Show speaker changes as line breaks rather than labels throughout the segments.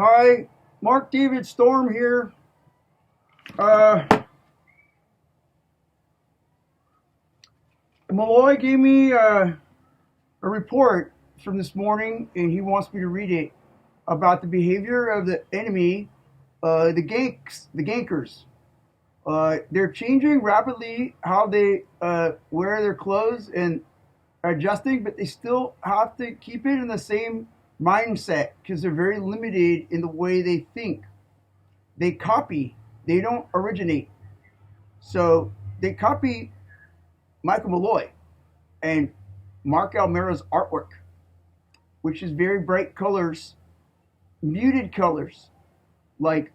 Hi, Mark David Storm here. Uh, Malloy gave me a report from this morning, and he wants me to read it about the behavior of the enemy, the gankers. They're changing rapidly how they wear their clothes and adjusting, but they still have to keep it in the same mindset because they're very limited in the way they think. They copy, they don't originate. So they copy Michael Malloy and Mark Almera's artwork, which is very bright colors, muted colors, like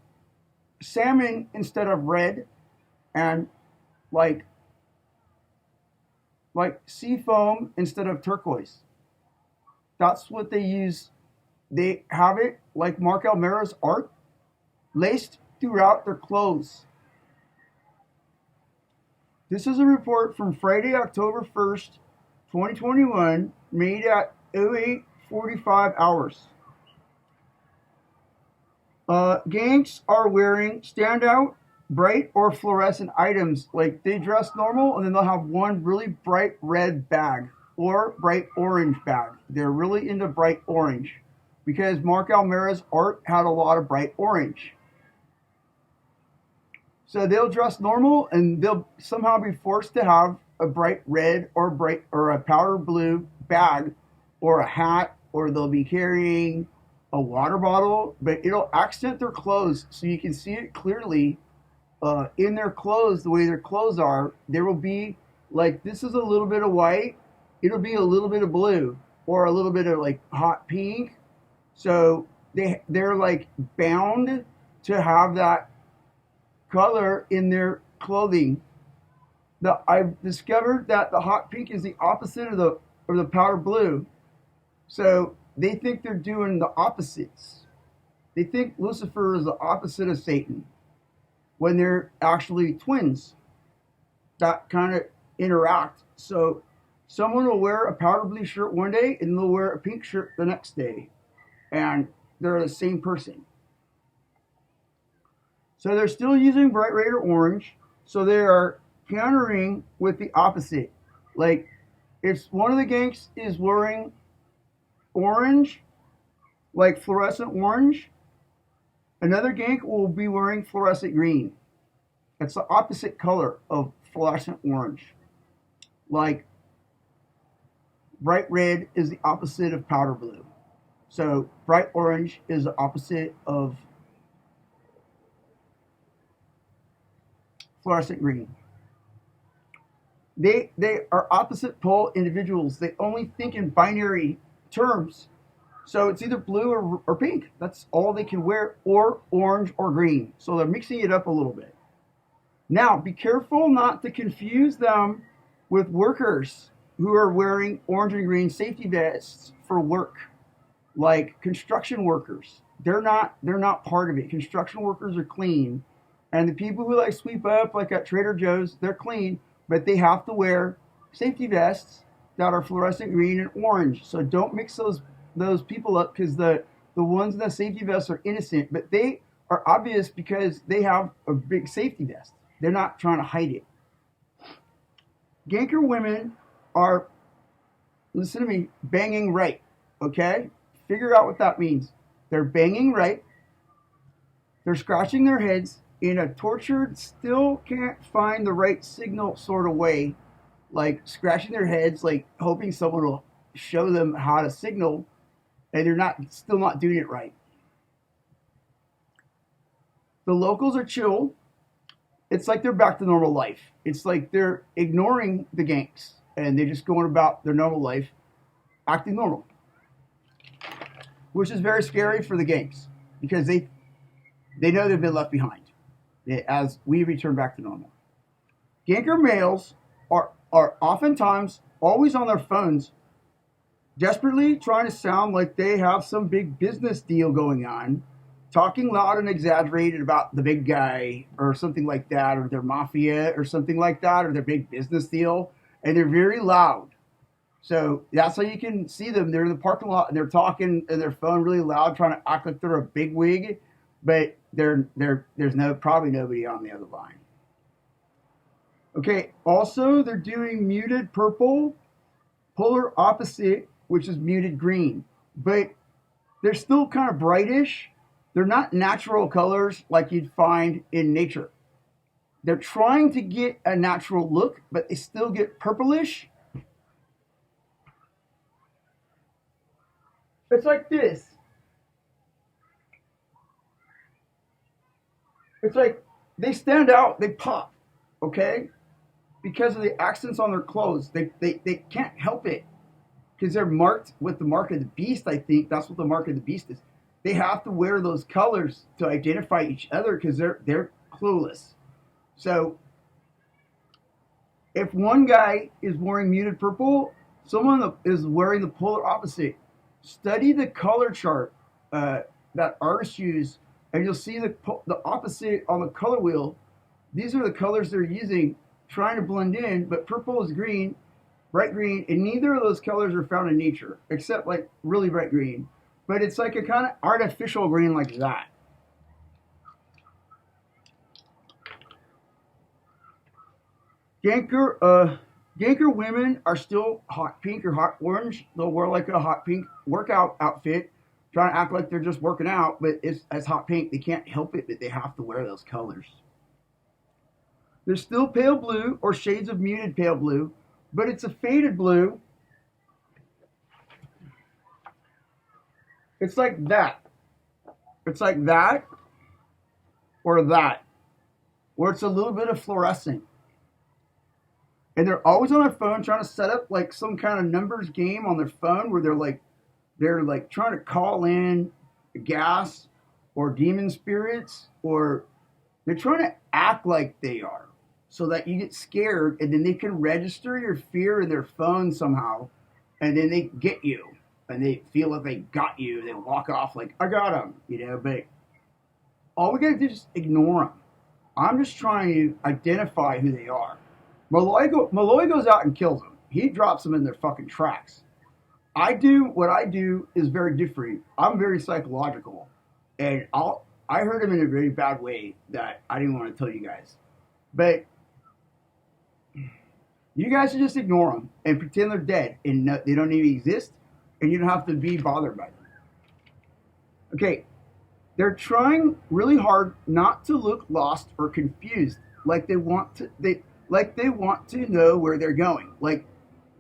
salmon instead of red, and like sea foam instead of turquoise. That's what they use. They have it like Mark Almera's art laced throughout their clothes. This is a report from Friday, October 1st, 2021, made at 08:45 hours. Gangs are wearing standout, bright, or fluorescent items. Like they dress normal and then they'll have one really bright red bag or bright orange bag. They're really into bright orange because Mark Almera's art had a lot of bright orange. So they'll dress normal and they'll somehow be forced to have a bright red or a powder blue bag or a hat, or they'll be carrying a water bottle, but it'll accent their clothes so you can see it clearly in their clothes, the way their clothes are. There will be like, this is a little bit of white, it'll be a little bit of blue or a little bit of like hot pink. So they're like bound to have that color in their clothing. I've discovered that the hot pink is the opposite of the powder blue. So they think they're doing the opposites. They think Lucifer is the opposite of Satan when they're actually twins that kind of interact. So someone will wear a powder blue shirt one day and they'll wear a pink shirt the next day, and they're the same person. So they're still using bright red or orange. So they are countering with the opposite. Like if one of the gangs is wearing orange, like fluorescent orange, another gank will be wearing fluorescent green. It's the opposite color of fluorescent orange. Like bright red is the opposite of powder blue. So bright orange is the opposite of fluorescent green. They are opposite pole individuals. They only think in binary terms. So it's either blue or pink. That's all they can wear, or orange or green. So they're mixing it up a little bit. Now, be careful not to confuse them with workers who are wearing orange and green safety vests for work, like construction workers. They're not part of it. Construction workers are clean. And the people who like sweep up, like at Trader Joe's, they're clean, but they have to wear safety vests that are fluorescent green and orange. So don't mix those people up, because the ones in the safety vests are innocent, but they are obvious because they have a big safety vest. They're not trying to hide it. Ganker women are, listen to me, banging right, okay? Figure out what that means. They're banging right. They're scratching their heads in a tortured, still can't find the right signal sort of way, like scratching their heads, like hoping someone will show them how to signal, and they're still not doing it right. The locals are chill. It's like they're back to normal life. It's like they're ignoring the gangs and they're just going about their normal life, acting normal, which is very scary for the gangs because they know they've been left behind as we return back to normal. Ganker males are oftentimes always on their phones, desperately trying to sound like they have some big business deal going on, talking loud and exaggerated about the big guy or something like that, or their mafia or something like that, or their big business deal, and they're very loud. So that's how you can see them. They're in the parking lot and they're talking in their phone really loud, trying to act like they're a big wig, but there's probably nobody on the other line. Okay. Also, they're doing muted purple, polar opposite, which is muted green, but they're still kind of brightish. They're not natural colors like you'd find in nature. They're trying to get a natural look, but they still get purplish. It's like this. It's like they stand out, they pop, okay? Because of the accents on their clothes. They can't help it because they're marked with the mark of the beast, I think. That's what the mark of the beast is. They have to wear those colors to identify each other because they're clueless. So if one guy is wearing muted purple, someone is wearing the polar opposite. Study the color chart that artists use, and you'll see the opposite on the color wheel. These are the colors they're using, trying to blend in, but purple is green, bright green, and neither of those colors are found in nature, except like really bright green. But it's like a kind of artificial green like that. Ganker women are still hot pink or hot orange. They'll wear like a hot pink workout outfit, trying to act like they're just working out, but it's hot pink. They can't help it, but they have to wear those colors. There's still pale blue or shades of muted pale blue, but it's a faded blue. It's like that. It's like that or that, where it's a little bit of fluorescent. And they're always on their phone trying to set up like some kind of numbers game on their phone where they're like trying to call in gas or demon spirits, or they're trying to act like they are so that you get scared and then they can register your fear in their phone somehow, and then they get you and they feel like they got you. They walk off like, I got them, but all we gotta do is just ignore them. I'm just trying to identify who they are. Malloy goes out and kills them. He drops them in their fucking tracks. What I do is very different. I'm very psychological, and I hurt him in a very bad way that I didn't want to tell you guys. But you guys should just ignore them and pretend they're dead and they don't even exist, and you don't have to be bothered by them. Okay, they're trying really hard not to look lost or confused, like they want to know where they're going. Like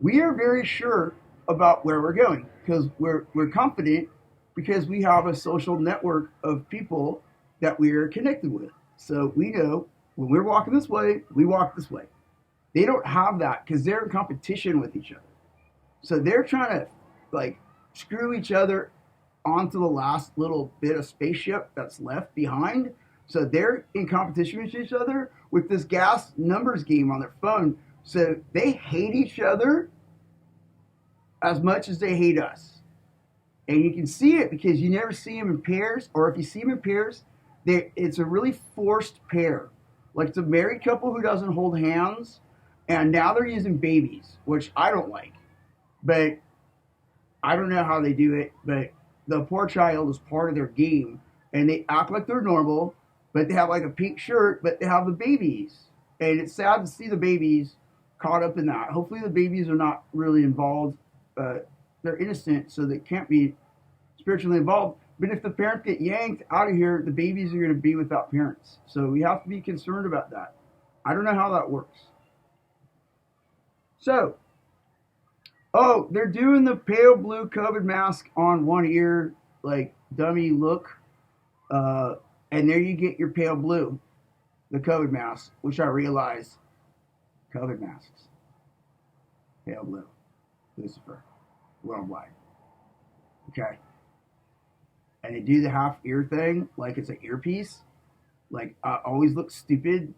we are very sure about where we're going because we're confident because we have a social network of people that we are connected with. So we know when we're walking this way, we walk this way. They don't have that because they're in competition with each other. So they're trying to like screw each other onto the last little bit of spaceship that's left behind. So they're in competition with each other with this gas numbers game on their phone. So they hate each other as much as they hate us. And you can see it because you never see them in pairs, or if you see them in pairs, it's a really forced pair. Like it's a married couple who doesn't hold hands, and now they're using babies, which I don't like. But I don't know how they do it, but the poor child is part of their game, and they act like they're normal, but they have like a pink shirt, but they have the babies. And it's sad to see the babies caught up in that. Hopefully the babies are not really involved. They're innocent, so they can't be spiritually involved. But if the parents get yanked out of here, the babies are going to be without parents. So we have to be concerned about that. I don't know how that works. So, they're doing the pale blue COVID mask on one ear, like dummy look. And there you get your pale blue, the COVID mask, which I realize COVID masks. Pale blue. Lucifer. Worldwide. Okay. And they do the half ear thing like it's an earpiece. Like, always looks stupid.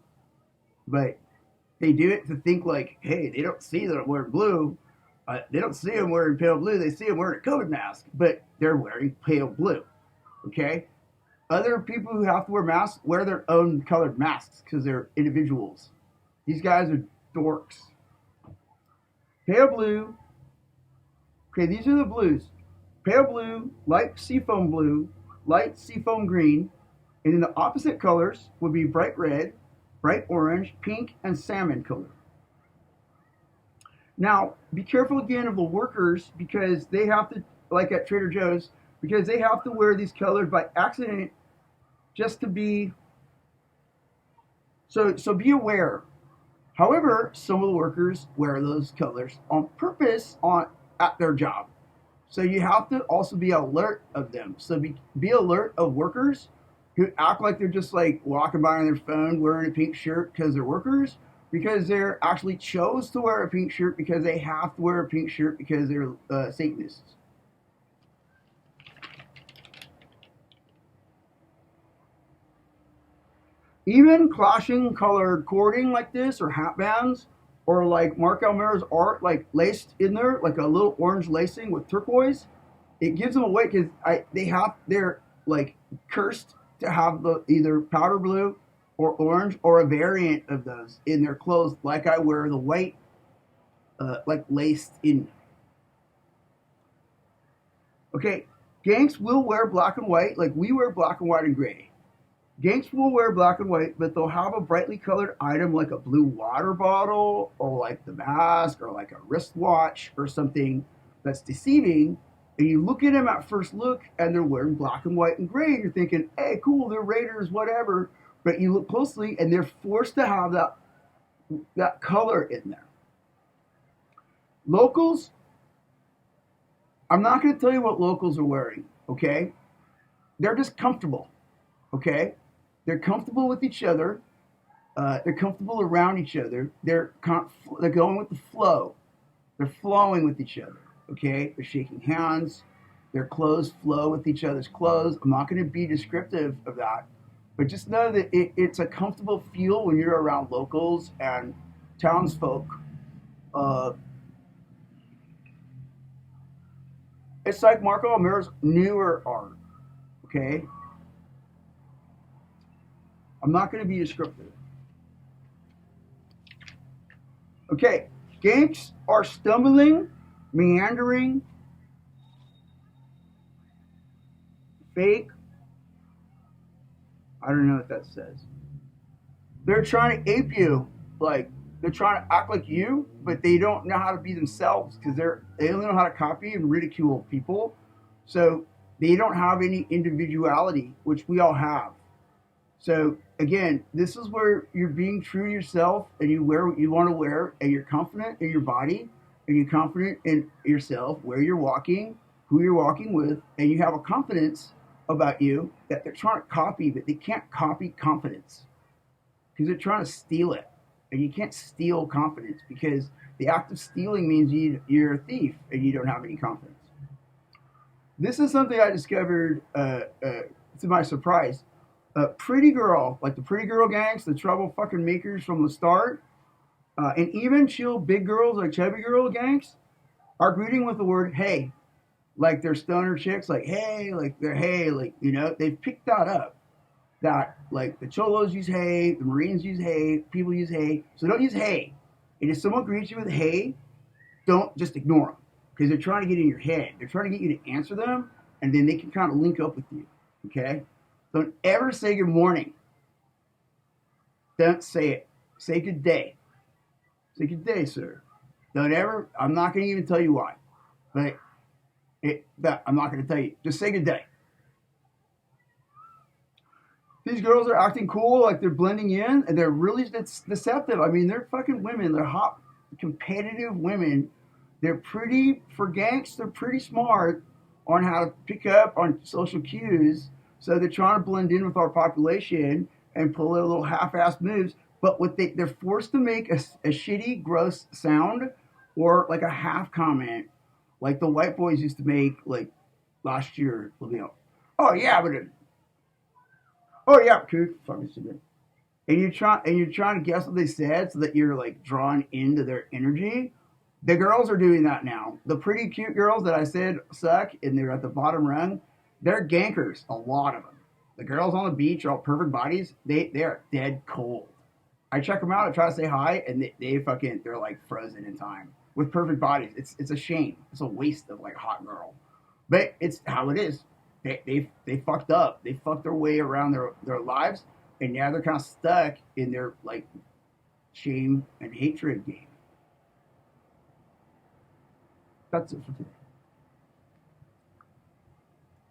But they do it to think like, hey, they don't see that I'm wearing blue. They don't see them wearing pale blue. They see them wearing a COVID mask. But they're wearing pale blue. Okay? Other people who have to wear masks wear their own colored masks because they're individuals. These guys are dorks. Pale blue Okay, these are the blues: pale blue, light seafoam blue, light seafoam green, and then the opposite colors would be bright red, bright orange, pink, and salmon color. Now, be careful again of the workers because they have to, like at Trader Joe's, because they have to wear these colors by accident just to be so be aware. However, some of the workers wear those colors on purpose on at their job. So you have to also be alert of them. So be alert of workers who act like they're just like walking by on their phone wearing a pink shirt because they're workers, because they're actually chose to wear a pink shirt because they have to wear a pink shirt because they're Satanists. Even clashing colored cording like this or hat bands or like Mark Almera's art like laced in there like a little orange lacing with turquoise, it gives them away because they're like cursed to have the either powder blue or orange or a variant of those in their clothes like I wear the white like laced in. Okay, gangs will wear black and white like we wear black and white and gray. Gangs will wear black and white, but they'll have a brightly colored item like a blue water bottle or like the mask or like a wristwatch or something that's deceiving. And you look at them at first look and they're wearing black and white and gray. And you're thinking, hey, cool, they're Raiders, whatever. But you look closely and they're forced to have that color in there. Locals, I'm not going to tell you what locals are wearing, okay? They're just comfortable, okay? They're comfortable with each other. They're comfortable around each other. They're going with the flow. They're flowing with each other. Okay, they're shaking hands. Their clothes flow with each other's clothes. I'm not going to be descriptive of that, but just know that it's a comfortable feel when you're around locals and townsfolk. Uh, it's like Marco Almera's newer art. Okay, I'm not going to be descriptive. Okay, gangs are stumbling, meandering, fake. I don't know what that says. They're trying to ape you, like they're trying to act like you, but they don't know how to be themselves because they only know how to copy and ridicule people. So they don't have any individuality, which we all have. So again, this is where you're being true to yourself and you wear what you want to wear and you're confident in your body and you're confident in yourself, where you're walking, who you're walking with, and you have a confidence about you that they're trying to copy, but they can't copy confidence because they're trying to steal it. And you can't steal confidence because the act of stealing means you're a thief and you don't have any confidence. This is something I discovered to my surprise. Pretty girl, like the pretty girl gangs, the trouble fucking makers from the start, and even chill big girls like chubby girl gangs are greeting with the word hey, like they're stoner chicks, like hey, like they're hey, like they've picked that up. That like the cholos use hey, the Marines use hey, people use hey, so don't use hey. And if someone greets you with hey, don't just ignore them because they're trying to get in your head. They're trying to get you to answer them, and then they can kind of link up with you. Okay. Don't ever say good morning. Don't say it. Say good day. Say good day, sir. Don't ever. I'm not going to even tell you why, but I'm not going to tell you. Just say good day. These girls are acting cool, like they're blending in, and they're really deceptive. I mean, they're fucking women. They're hot, competitive women. They're pretty for gangs. They're pretty smart on how to pick up on social cues. So they're trying to blend in with our population and pull their little half-assed moves. But they're forced to make a shitty, gross sound or like a half comment, like the white boys used to make like last year. Oh yeah, oh yeah, kook, fucking stupid. And you're trying to guess what they said so that you're like drawn into their energy. The girls are doing that now. The pretty cute girls that I said suck and they're at the bottom rung, they're gankers, a lot of them. The girls on the beach are all perfect bodies. They're dead cold. I check them out. I try to say hi, and they're like frozen in time. with perfect bodies. It's a shame. It's a waste of like a hot girl, but it's how it is. They fucked up. They fucked their way around their lives, and now they're kind of stuck in their like shame and hatred game. That's it for today.